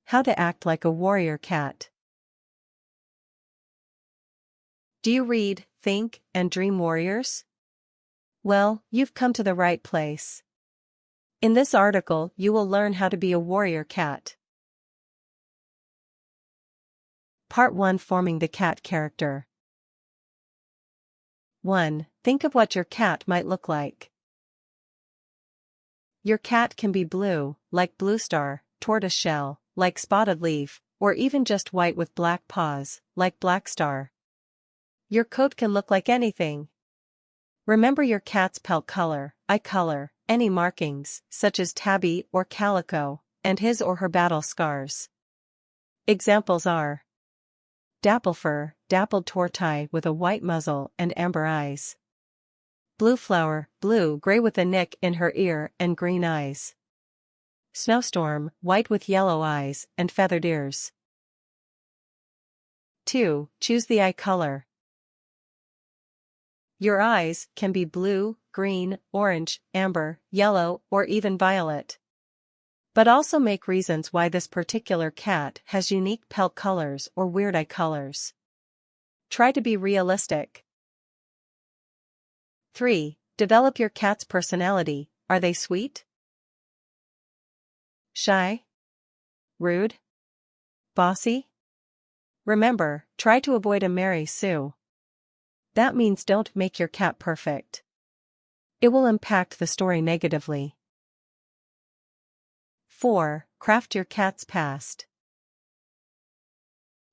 How to act like a warrior cat. Do you read, think, and dream warriors? Well, you've come to the right place. In this article, you will learn how to be a warrior cat. Part 1, Forming the cat character. 1. Think of what your cat might look like. Your cat can be blue, like Blue Star, tortoiseshell, like Spotted Leaf, or even just white with black paws, like Black Star. Your coat can look like anything. Remember your cat's pelt color, eye color, any markings, such as tabby or calico, and his or her battle scars. Examples are dapple fur, dappled tortie with a white muzzle and amber eyes. Blue flower, blue-gray with a nick in her ear and green eyes. Snowstorm, white with yellow eyes and feathered ears. 2. Choose the eye color. Your eyes can be blue, green, orange, amber, yellow, or even violet. But also make reasons why this particular cat has unique pelt colors or weird eye colors. Try to be realistic. 3. Develop your cat's personality. Are they sweet? Shy? Rude? Bossy? Remember, try to avoid a Mary Sue. That means don't make your cat perfect. It will impact the story negatively. 4. Craft your cat's past.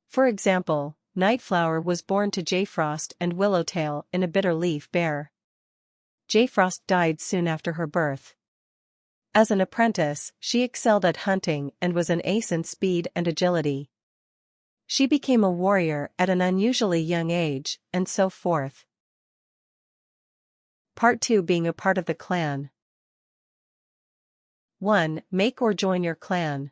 For example, Nightflower was born to Jayfrost and Willowtail in a bitter leaf bear. Jayfrost died soon after her birth. As an apprentice, she excelled at hunting and was an ace in speed and agility. She became a warrior at an unusually young age, and so forth. Part 2, Being a part of the clan. 1. Make or join your clan.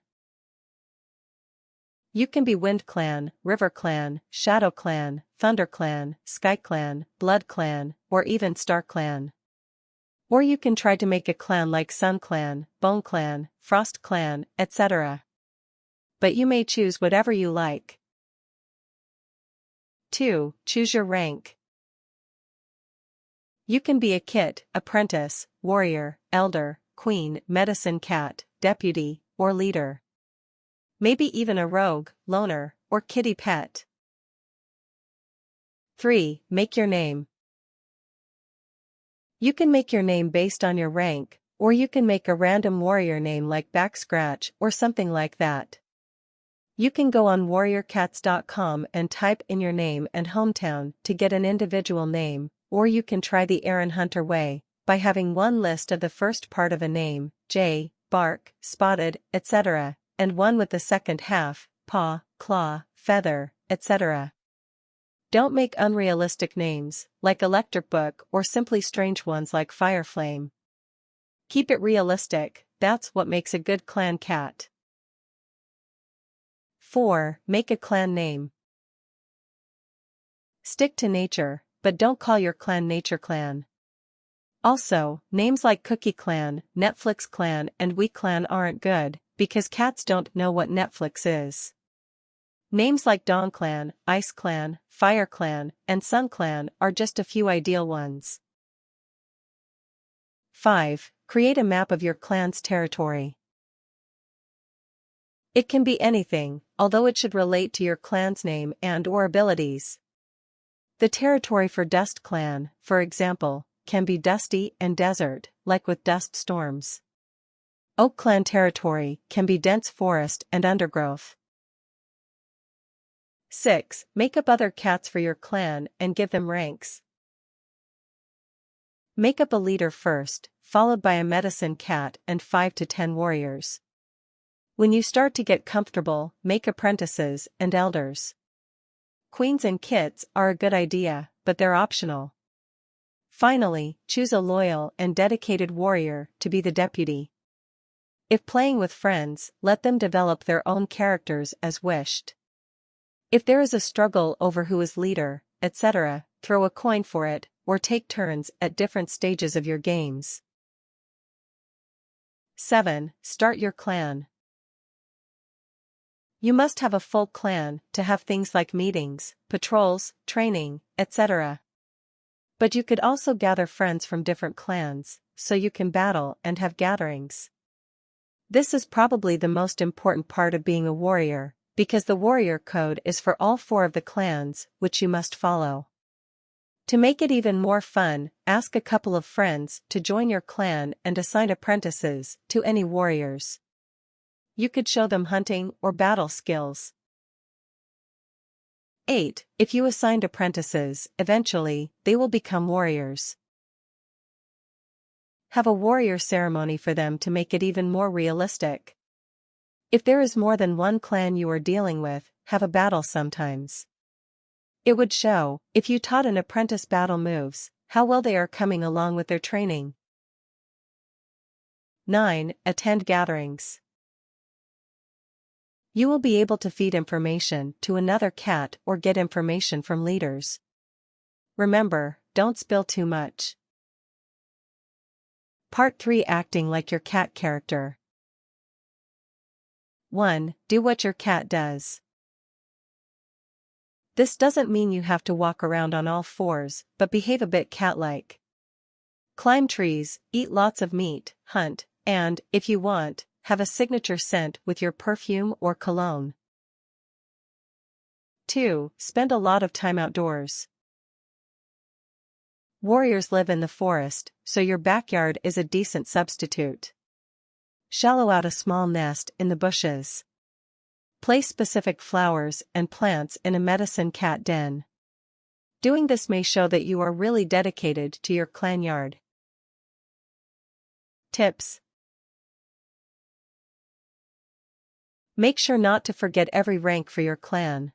You can be Wind Clan, River Clan, Shadow Clan, Thunder Clan, Sky Clan, Blood Clan, or even Star Clan. Or you can try to make a clan like Sun Clan, Bone Clan, Frost Clan, etc. But you may choose whatever you like. 2. Choose your rank. You can be a kit, apprentice, warrior, elder, queen, medicine cat, deputy, or leader. Maybe even a rogue, loner, or kitty pet. 3. Make your name. You can make your name based on your rank, or you can make a random warrior name like Backscratch or something like that. You can go on warriorcats.com and type in your name and hometown to get an individual name, or you can try the Aaron Hunter way, by having one list of the first part of a name, jay, bark, spotted, etc., and one with the second half, paw, claw, feather, etc. Don't make unrealistic names, like Electric Book, or simply strange ones like Fireflame. Keep it realistic, that's what makes a good clan cat. 4. Make a clan name. Stick to nature, but don't call your clan Nature Clan. Also, names like Cookie Clan, Netflix Clan, and We Clan aren't good, because cats don't know what Netflix is. Names like Dawn Clan, Ice Clan, Fire Clan, and Sun Clan are just a few ideal ones. 5. Create a map of your clan's territory. It can be anything, although it should relate to your clan's name and/or abilities. The territory for Dust Clan, for example, can be dusty and desert, like with dust storms. Oak Clan territory can be dense forest and undergrowth. 6. Make up other cats for your clan and give them ranks. Make up a leader first, followed by a medicine cat and 5 to 10 warriors. When you start to get comfortable, make apprentices and elders. Queens and kits are a good idea, but they're optional. Finally, choose a loyal and dedicated warrior to be the deputy. If playing with friends, let them develop their own characters as wished. If there is a struggle over who is leader, etc., throw a coin for it, or take turns at different stages of your games. 7. Start your clan. You must have a full clan to have things like meetings, patrols, training, etc. But you could also gather friends from different clans, so you can battle and have gatherings. This is probably the most important part of being a warrior, because the warrior code is for all 4 of the clans, which you must follow. To make it even more fun, ask a couple of friends to join your clan and assign apprentices to any warriors. You could show them hunting or battle skills. 8. If you assigned apprentices, eventually, they will become warriors. Have a warrior ceremony for them to make it even more realistic. If there is more than one clan you are dealing with, have a battle sometimes. It would show, if you taught an apprentice battle moves, how well they are coming along with their training. 9. Attend gatherings. You will be able to feed information to another cat or get information from leaders. Remember, don't spill too much. Part 3. Acting like your cat character. 1. Do what your cat does. This doesn't mean you have to walk around on all 4s, but behave a bit cat-like. Climb trees, eat lots of meat, hunt, and, if you want, have a signature scent with your perfume or cologne. 2. Spend a lot of time outdoors. Warriors live in the forest, so your backyard is a decent substitute. Shallow out a small nest in the bushes. Place specific flowers and plants in a medicine cat den. Doing this may show that you are really dedicated to your clan yard. Tips. Make sure not to forget every rank for your clan.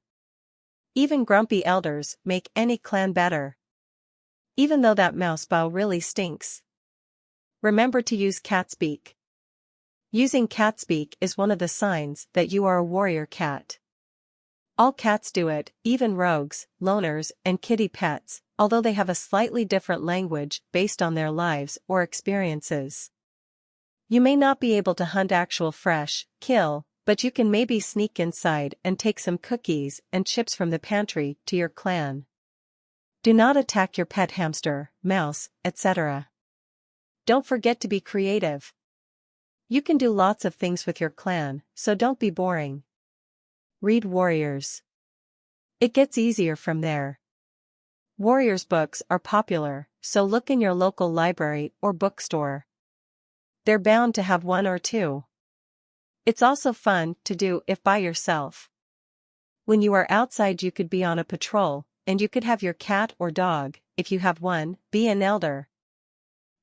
Even grumpy elders make any clan better. Even though that mouse bow really stinks. Remember to use cat speak. Using cat speak is one of the signs that you are a warrior cat. All cats do it, even rogues, loners, and kitty pets, although they have a slightly different language based on their lives or experiences. You may not be able to hunt actual fresh, kill, but you can maybe sneak inside and take some cookies and chips from the pantry to your clan. Do not attack your pet hamster, mouse, etc. Don't forget to be creative. You can do lots of things with your clan, so don't be boring. Read Warriors. It gets easier from there. Warriors books are popular, so look in your local library or bookstore. They're bound to have 1 or 2. It's also fun to do if by yourself. When you are outside you could be on a patrol, and you could have your cat or dog, if you have one, be an elder.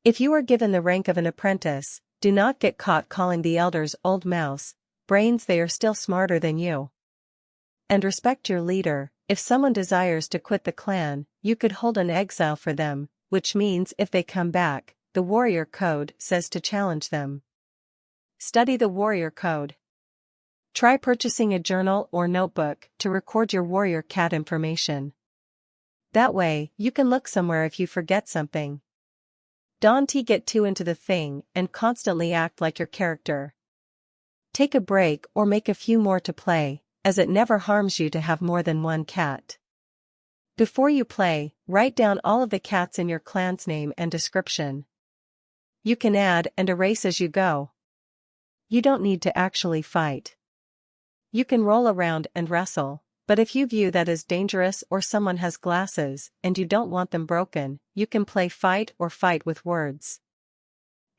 If you are given the rank of an apprentice, do not get caught calling the elders old mouse, brains, they are still smarter than you. And respect your leader. If someone desires to quit the clan, you could hold an exile for them, which means if they come back, the warrior code says to challenge them. Study the warrior code. Try purchasing a journal or notebook to record your warrior cat information. That way, you can look somewhere if you forget something. Don't get too into the thing and constantly act like your character. Take a break or make a few more to play, as it never harms you to have more than one cat. Before you play, write down all of the cats in your clan's name and description. You can add and erase as you go. You don't need to actually fight. You can roll around and wrestle, but if you view that as dangerous or someone has glasses and you don't want them broken, you can play fight or fight with words.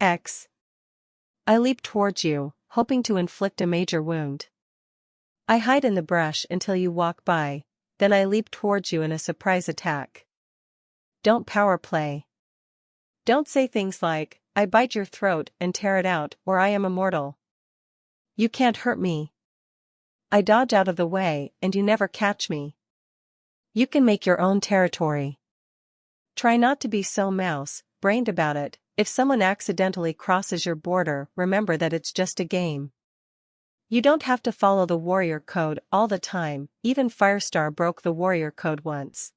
X. I leap towards you, hoping to inflict a major wound. I hide in the brush until you walk by, then I leap towards you in a surprise attack. Don't power play. Don't say things like, I bite your throat and tear it out, or I am immortal. You can't hurt me. I dodge out of the way and you never catch me. You can make your own territory. Try not to be so mouse-brained about it. If someone accidentally crosses your border, remember that it's just a game. You don't have to follow the warrior code all the time, even Firestar broke the warrior code once.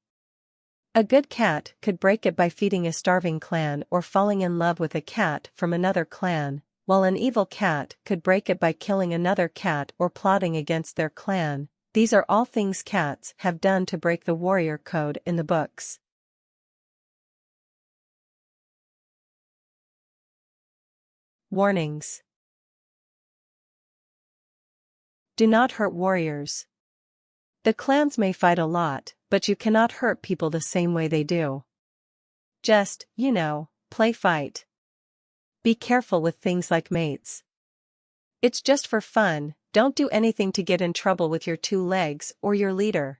A good cat could break it by feeding a starving clan or falling in love with a cat from another clan, while an evil cat could break it by killing another cat or plotting against their clan. These are all things cats have done to break the warrior code in the books. Warnings. Do not hurt warriors. The clans may fight a lot, but you cannot hurt people the same way they do. Just, play fight. Be careful with things like mates. It's just for fun, don't do anything to get in trouble with your two legs or your leader.